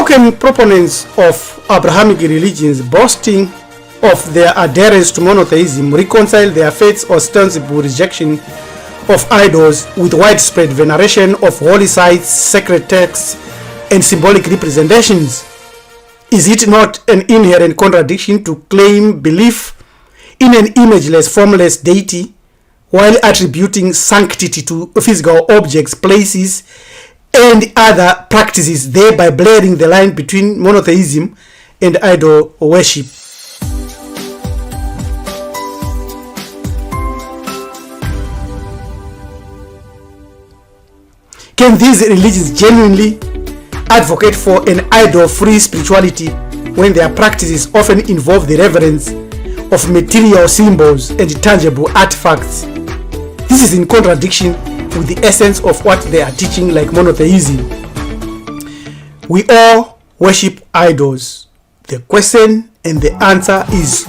can proponents of Abrahamic religions, boasting of their adherence to monotheism, reconcile their faith's ostensible rejection of idols with widespread veneration of holy sites, sacred texts, and symbolic representations? Is it not an inherent contradiction to claim belief in an imageless, formless deity while attributing sanctity to physical objects, places, and other practices, thereby blurring the line between monotheism and idol worship? Can these religions genuinely advocate for an idol-free spirituality when their practices often involve the reverence of material symbols and tangible artifacts? This is in contradiction with the essence of what they are teaching, like monotheism. We all worship idols. The question and the answer is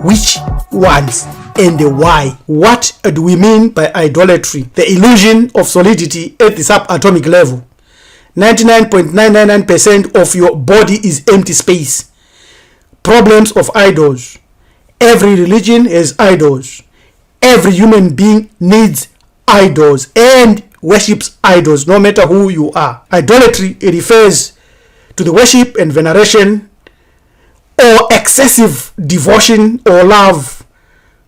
which ones and why. What do we mean by idolatry? The illusion of solidity at the subatomic level. 99.999% of your body is empty space. Problems of idols. Every religion has idols. Every human being needs idols and worships idols, no matter who you are. Idolatry refers to the worship and veneration or excessive devotion or love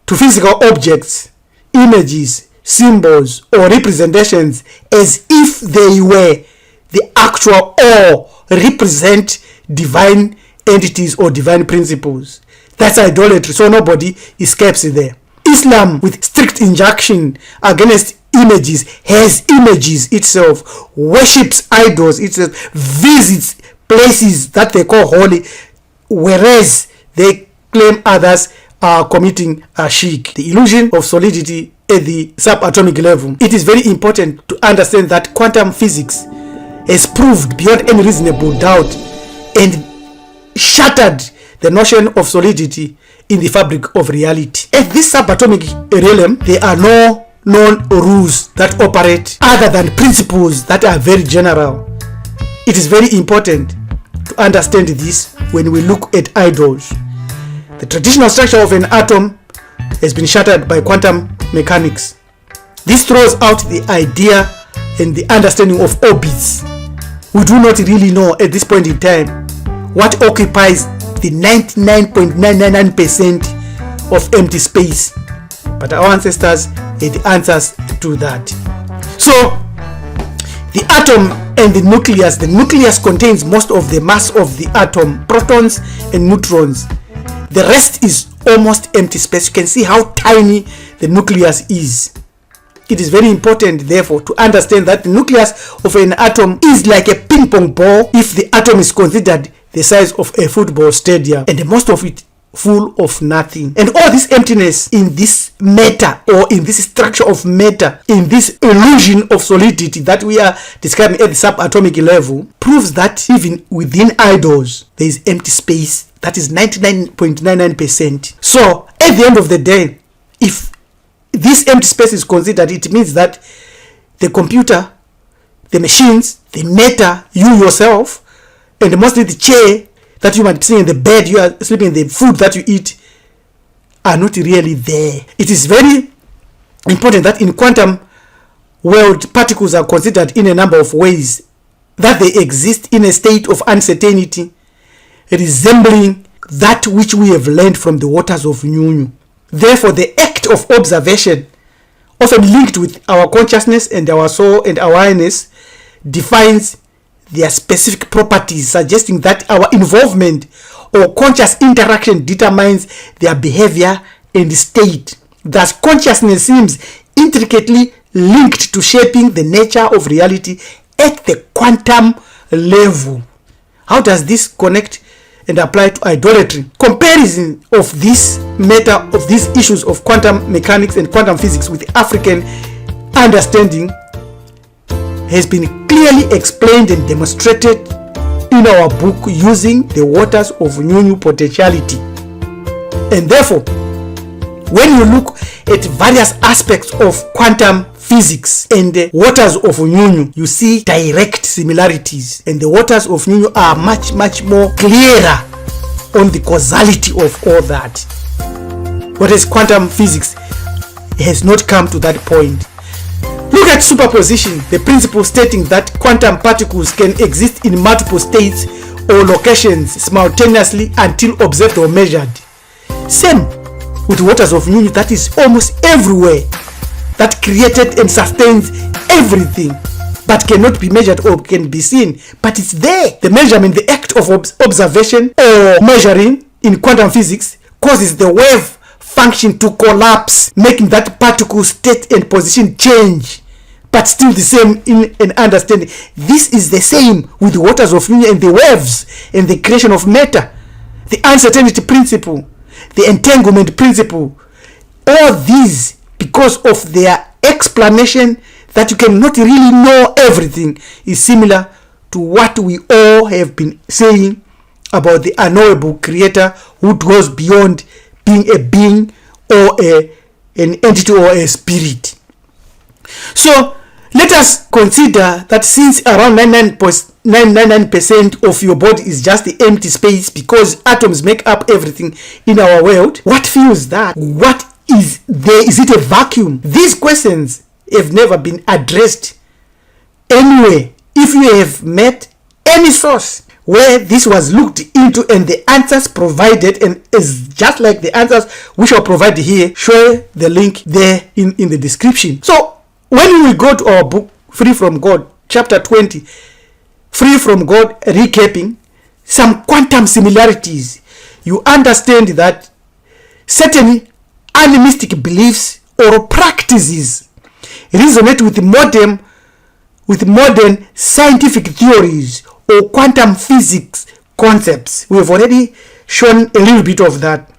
to physical objects, images, symbols, or representations as if they were the actual or represent divine entities or divine principles. That's idolatry, so nobody escapes there. Islam, with strict injunction against images, has images itself, worships idols itself, visits places that they call holy, whereas they claim others are committing a shirk. The illusion of solidity at the subatomic level. It is very important to understand that quantum physics has proved beyond any reasonable doubt and shattered the notion of solidity in the fabric of reality. At this subatomic realm, there are no known rules that operate other than principles that are very general. It is very important to understand this when we look at idols. The traditional structure of an atom has been shattered by quantum mechanics. This throws out the idea and the understanding of orbits. We do not really know at this point in time what occupies the 99.999% of empty space, but our ancestors had the answers to that. So the atom and the nucleus contains most of the mass of the atom, protons and neutrons. The rest is almost empty space. You can see how tiny the nucleus is. It is very important, therefore, to understand that the nucleus of an atom is like a ping pong ball if the atom is considered the size of a football stadium, and most of it full of nothing. And all this emptiness in this matter, or in this structure of matter, in this illusion of solidity that we are describing at the subatomic level, proves that even within idols there is empty space that is 99.99%. So at the end of the day, if this empty space is considered, it means that the computer, the machines, the matter, you yourself, and mostly the chair that you might see in the bed you are sleeping in, the food that you eat, are not really there. It is very important that in quantum world, particles are considered in a number of ways, that they exist in a state of uncertainty, resembling that which we have learned from the waters of Nyunyu. Therefore, the act of observation, often linked with our consciousness and our soul and awareness, defines their specific properties, suggesting that our involvement or conscious interaction determines their behavior and state. Thus, consciousness seems intricately linked to shaping the nature of reality at the quantum level. How does this connect and apply to idolatry? Comparison of this matter, of these issues of quantum mechanics and quantum physics with African understanding has been clearly explained and demonstrated in our book using the waters of Nyunyu potentiality. And therefore, when you look at various aspects of quantum physics, physics and the waters of Nyunyu, you see direct similarities, and the waters of Nyunyu are much more clearer on the causality of all that. Whereas quantum physics has not come to that point. Look at superposition, the principle stating that quantum particles can exist in multiple states or locations simultaneously until observed or measured. Same with waters of Nyunyu, that is almost everywhere, that created and sustains everything, but cannot be measured or can be seen, but it's there. The measurement, the act of observation or measuring in quantum physics causes the wave function to collapse, making that particle state and position change, but still the same in an understanding. This is the same with the waters of Nyunyu and the waves and the creation of matter, the uncertainty principle, the entanglement principle. All these, because of their explanation that you cannot really know everything, is similar to what we all have been saying about the unknowable creator who goes beyond being a being or an entity or a spirit. So let us consider that since around 99.999% of your body is just the empty space because atoms make up everything in our world, what fills that? What is there? Is it a vacuum? These questions have never been addressed anyway. If you have met any source where this was looked into and the answers provided and is just like the answers we shall provide here, show the link there in the description. So when we go to our book Free From God, chapter 20, Free From God, recapping some quantum similarities, you understand that certain animistic beliefs or practices resonate with modern scientific theories or quantum physics concepts. We have already shown a little bit of that.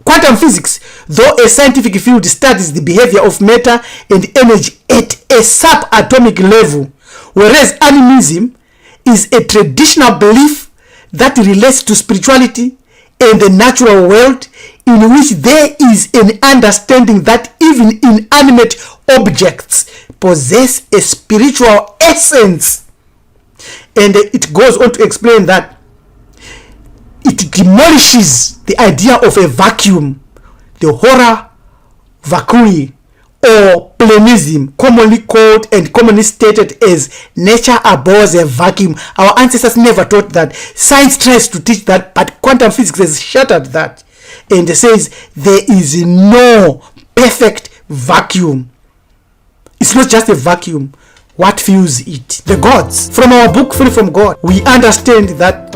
Quantum physics, though a scientific field, studies the behavior of matter and energy at a subatomic level, whereas animism is a traditional belief that relates to spirituality and the natural world, in which there is an understanding that even inanimate objects possess a spiritual essence. And it goes on to explain that it demolishes the idea of a vacuum, the horror vacui, or plenism, commonly called and commonly stated as nature abhors a vacuum. Our ancestors never taught that. Science tries to teach that, but quantum physics has shattered that and says there is no perfect vacuum. It's not just a vacuum. What fills it? The gods. From our book Free From God, we understand that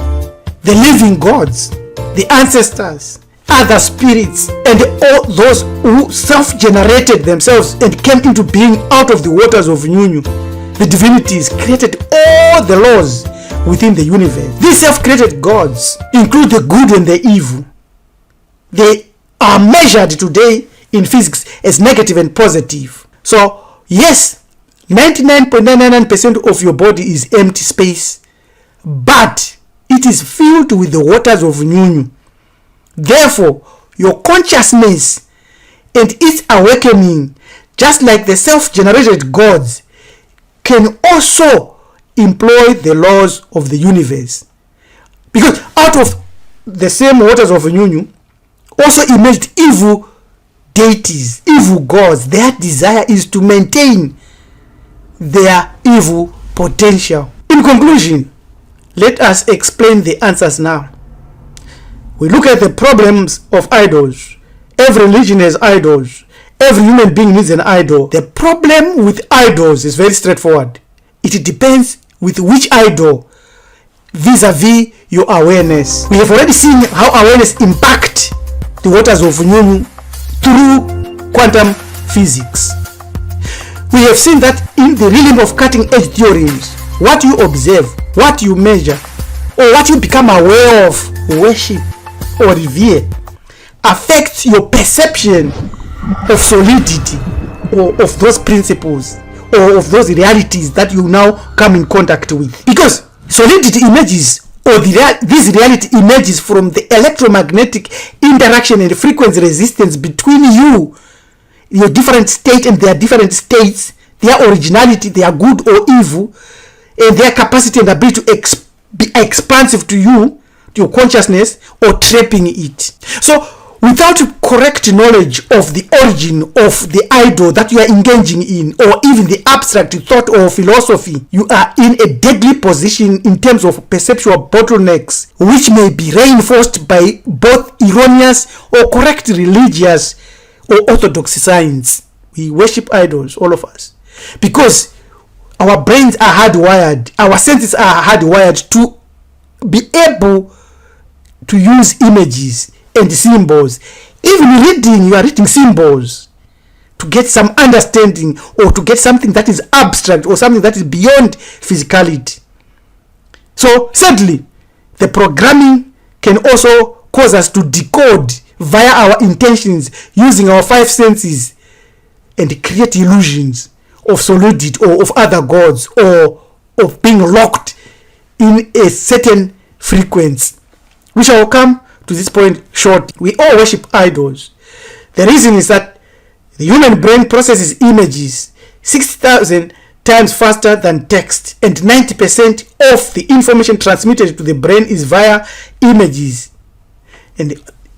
the living gods, the ancestors, other spirits, and all those who self-generated themselves and came into being out of the waters of Nyunyu, the divinities, created all the laws within the universe. These self-created gods include the good and the evil. They are measured today in physics as negative and positive. So yes, 99.999% of your body is empty space, but it is filled with the waters of Nyunyu. Therefore, your consciousness and its awakening, just like the self-generated gods, can also employ the laws of the universe. Because out of the same waters of Nyunyu also emerged evil deities, evil gods. Their desire is to maintain their evil potential. In conclusion, let us explain the answers now. We look at the problems of idols. Every religion has idols. Every human being needs an idol. The problem with idols is very straightforward. It depends with which idol vis-a-vis your awareness. We have already seen how awareness impacts the waters of Nyunyu through quantum physics. We have seen that in the realm of cutting-edge theorems, what you observe, what you measure, or what you become aware of, worship, or revere, affects your perception of solidity, or of those principles, or of those realities that you now come in contact with. Because solidity emerges, or this reality emerges from the electromagnetic interaction and frequency resistance between you, your different state and their different states, their originality, their good or evil, and their capacity and ability to be expansive to you, to your consciousness, or trapping it. So without correct knowledge of the origin of the idol that you are engaging in, or even the abstract thought or philosophy, you are in a deadly position in terms of perceptual bottlenecks, which may be reinforced by both erroneous or correct religious or orthodox science. We worship idols, all of us, because our brains are hardwired, our senses are hardwired to be able to use images and symbols. Even reading, you are reading symbols to get some understanding, or to get something that is abstract or something that is beyond physicality. So sadly, the programming can also cause us to decode via our intentions using our five senses and create illusions of solidity or of other gods, or of being locked in a certain frequency. We shall come to this point short. We all worship idols. The reason is that the human brain processes images 60,000 times faster than text, and 90% of the information transmitted to the brain is via images. And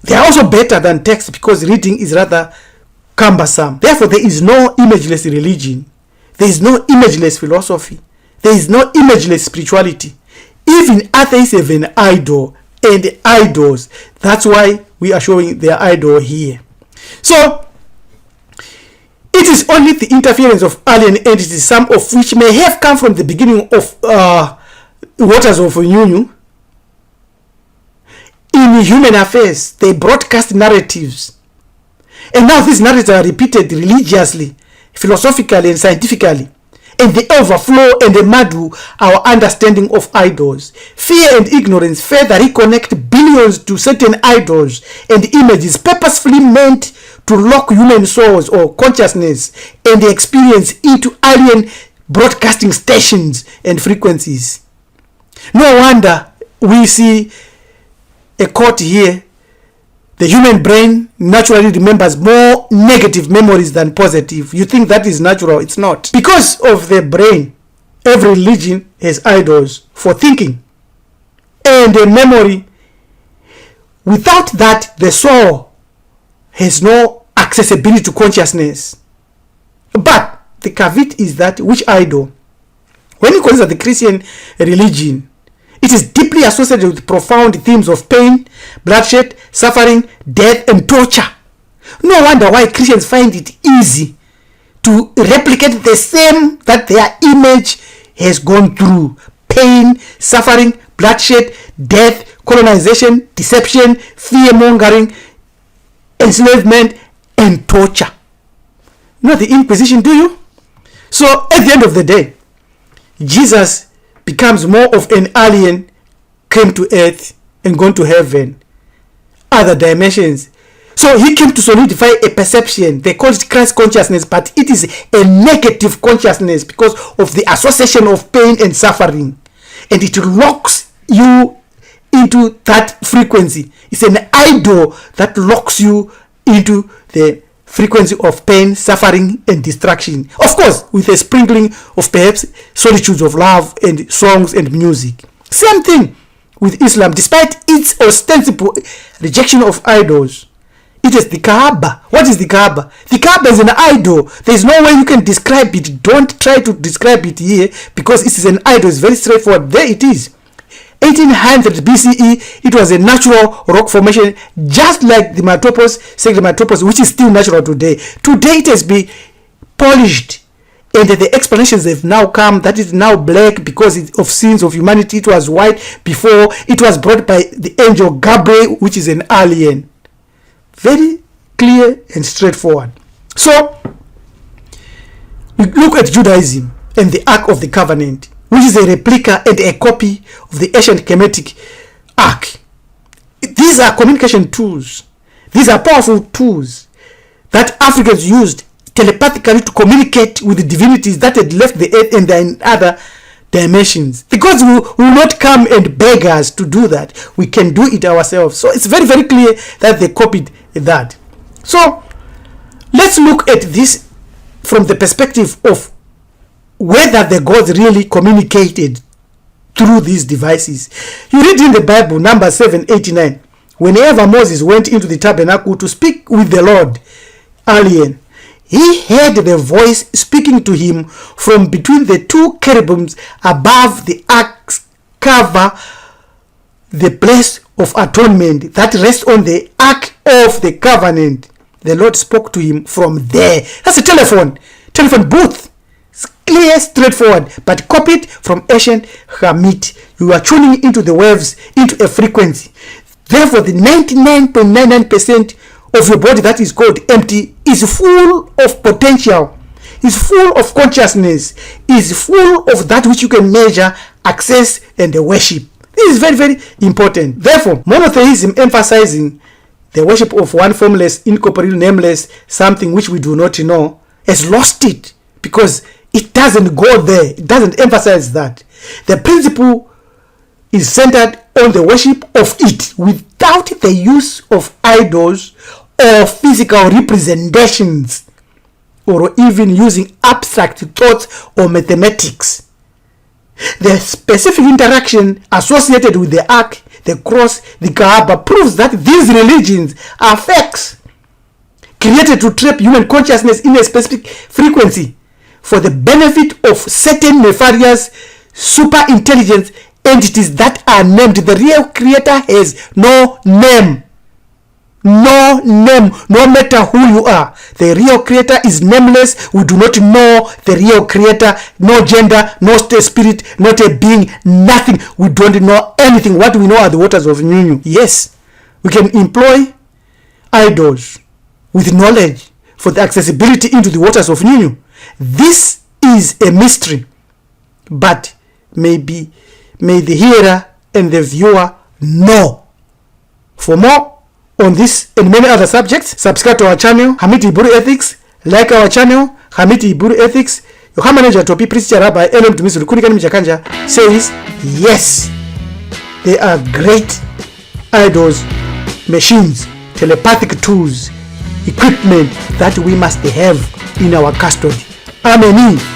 they are also better than text because reading is rather cumbersome. Therefore, there is no imageless religion. There is no imageless philosophy. There is no imageless spirituality. Even atheists have an idol and idols. That's why we are showing their idol here. So, it is only the interference of alien entities, some of which may have come from the beginning of waters of Nyunyu. In human affairs, they broadcast narratives. And now these narratives are repeated religiously, philosophically, and scientifically. And they overflow and they muddle our understanding of idols. Fear and ignorance further reconnect billions to certain idols and images purposefully meant to lock human souls or consciousness and experience into alien broadcasting stations and frequencies. No wonder we see a quote here: the human brain naturally remembers more negative memories than positive. You think that is natural? It's not. Because of the brain, every religion has idols for thinking and a memory. Without that, the soul has no accessibility to consciousness. But the caveat is that which idol? When you consider the Christian religion, it is deeply associated with profound themes of pain, bloodshed, suffering, death, and torture. No wonder why Christians find it easy to replicate the same that their image has gone through: pain, suffering, bloodshed, death, colonization, deception, fear-mongering, enslavement, and torture. Not the Inquisition, do you? So at the end of the day, Jesus becomes more of an alien, came to earth and gone to heaven, other dimensions. So he came to solidify a perception. They call it Christ consciousness, but it is a negative consciousness because of the association of pain and suffering. And it locks you into that frequency. It's an idol that locks you into the frequency of pain, suffering, and destruction. Of course, with a sprinkling of perhaps solitudes of love and songs and music. Same thing with Islam. Despite its ostensible rejection of idols, it is the Kaaba. What is the Kaaba? The Kaaba is an idol. There is no way you can describe it. Don't try to describe it here because it is an idol. It's very straightforward. There it is. 1800 BCE, it was a natural rock formation, just like the sacred Metropos, which is still natural today. Today it has been polished, and the explanations have now come that is now black because of sins of humanity. It was white before. It was brought by the angel Gabriel, which is an alien. Very clear and straightforward. So we look at Judaism and the Ark of the Covenant, which is a replica and a copy of the ancient Kemetic Ark. These are communication tools. These are powerful tools that Africans used telepathically to communicate with the divinities that had left the earth and in other dimensions. The gods will not come and beg us to do that. We can do it ourselves. So it's very, very clear that they copied that. So let's look at this from the perspective of whether the gods really communicated through these devices. You read in the Bible, Numbers 7:89, whenever Moses went into the tabernacle to speak with the Lord alien, he heard the voice speaking to him from between the two cherubims above the ark's cover, the place of atonement that rests on the ark of the covenant. The Lord spoke to him from there. That's a telephone booth. It's clear, straightforward, but copied from ancient Hamite. You are tuning into the waves, into a frequency. Therefore, the 99.99% of your body that is called empty is full of potential, is full of consciousness, is full of that which you can measure, access, and worship. This is very, very important. Therefore, monotheism, emphasizing the worship of one formless, incorporeal, nameless, something which we do not know, has lost it because it doesn't go there. It doesn't emphasize that. The principle is centered on the worship of it without the use of idols or physical representations, or even using abstract thoughts or mathematics. The specific interaction associated with the ark, the cross, the Kaaba proves that these religions are fakes created to trap human consciousness in a specific frequency for the benefit of certain nefarious superintelligence entities that are named. The real creator has no name. No name, no matter who you are. The real creator is nameless. We do not know the real creator. No gender, no spirit, not a being, nothing. We don't know anything. What we know are the waters of Nyunyu. Yes, we can employ idols with knowledge for the accessibility into the waters of Nyunyu. This is a mystery, but may the hearer and the viewer know. For more on this and many other subjects, subscribe to our channel, Hamiti Iburu Ethics. Like our channel, Hamiti Iburu Ethics. Your manager Topi Priest Rabbi LM Tumisu Kunikani Michakanja says, yes, they are great idols, machines, telepathic tools, equipment that we must have in our custody. Amen.